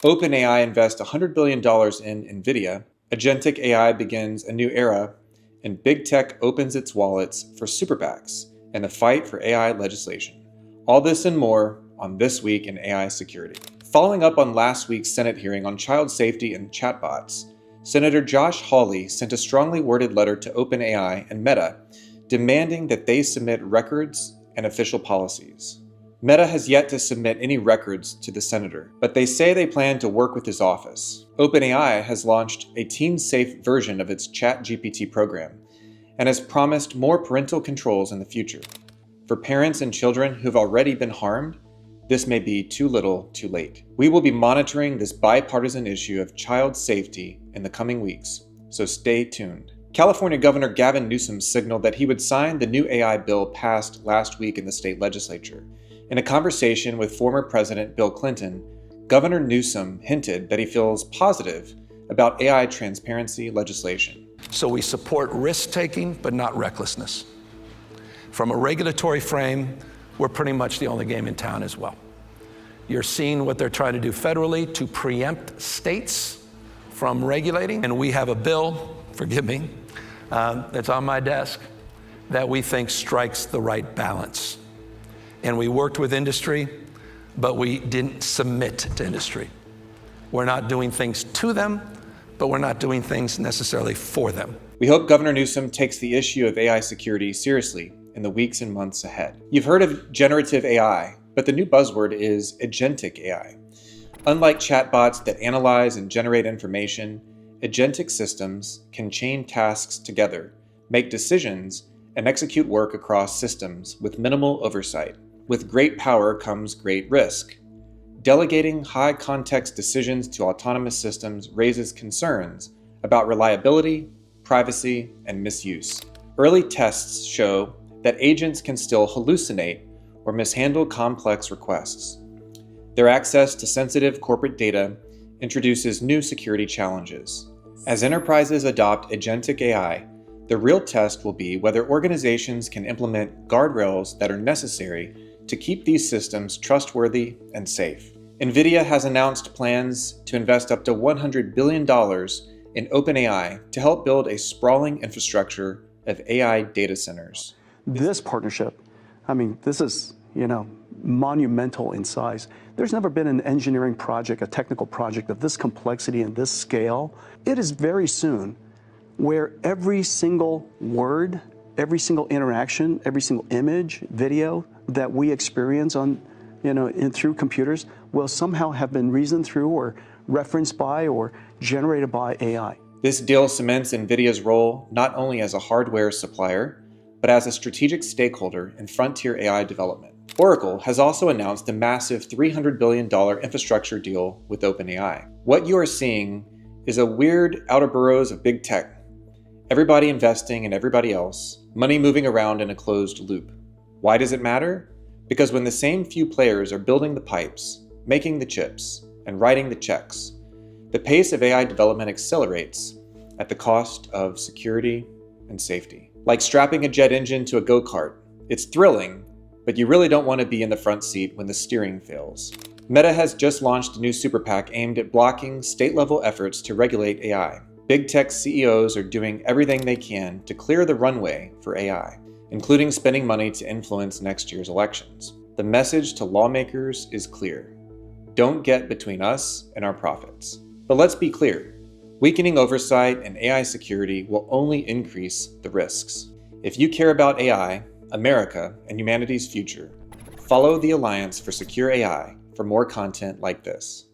OpenAI invests $100 billion in NVIDIA. Agentic AI begins a new era. And big tech opens its wallets for SuperPACs and the fight for AI legislation. All this and more on This Week in AI Security. Following up on last week's Senate hearing on child safety and chatbots, Senator Josh Hawley sent a strongly worded letter to OpenAI and Meta demanding that they submit records and official policies. Meta has yet to submit any records to the senator, but they say they plan to work with his office. OpenAI has launched a teen-safe version of its ChatGPT program and has promised more parental controls in the future. For parents and children who've already been harmed, this may be too little, too late. We will be monitoring this bipartisan issue of child safety in the coming weeks, so stay tuned. California Governor Gavin Newsom signaled that he would sign the new AI bill passed last week in the state legislature. In a conversation with former President Bill Clinton, Governor Newsom hinted that he feels positive about AI transparency legislation. So we support risk-taking, but not recklessness. From a regulatory frame, we're pretty much the only game in town as well. You're seeing what they're trying to do federally to preempt states from regulating. And we have a bill, forgive me, that's on my desk that we think strikes the right balance. And we worked with industry, but we didn't submit to industry. We're not doing things to them, but we're not doing things necessarily for them. We hope Governor Newsom takes the issue of AI security seriously in the weeks and months ahead. You've heard of generative AI, but the new buzzword is agentic AI. Unlike chatbots that analyze and generate information, agentic systems can chain tasks together, make decisions, and execute work across systems with minimal oversight. With great power comes great risk. Delegating high-context decisions to autonomous systems raises concerns about reliability, privacy, and misuse. Early tests show that agents can still hallucinate or mishandle complex requests. Their access to sensitive corporate data introduces new security challenges. As enterprises adopt agentic AI, the real test will be whether organizations can implement guardrails that are necessary to keep these systems trustworthy and safe. NVIDIA has announced plans to invest up to $100 billion in OpenAI to help build a sprawling infrastructure of AI data centers. This partnership, this is, monumental in size. There's never been an engineering project, a technical project of this complexity and this scale. It is very soon where every single word, every single interaction, every single image, video that we experience on, through computers will somehow have been reasoned through or referenced by or generated by AI. This deal cements NVIDIA's role not only as a hardware supplier, but as a strategic stakeholder in frontier AI development. Oracle has also announced a massive $300 billion infrastructure deal with OpenAI. What you are seeing is a weird outer boroughs of big tech. Everybody investing in everybody else, money moving around in a closed loop. Why does it matter? Because when the same few players are building the pipes, making the chips, and writing the checks, the pace of AI development accelerates at the cost of security and safety. Like strapping a jet engine to a go-kart. It's thrilling, but you really don't want to be in the front seat when the steering fails. Meta has just launched a new SuperPAC aimed at blocking state-level efforts to regulate AI. Big tech CEOs are doing everything they can to clear the runway for AI, including spending money to influence next year's elections. The message to lawmakers is clear. Don't get between us and our profits. But let's be clear. Weakening oversight and AI security will only increase the risks. If you care about AI, America, and humanity's future, follow the Alliance for Secure AI for more content like this.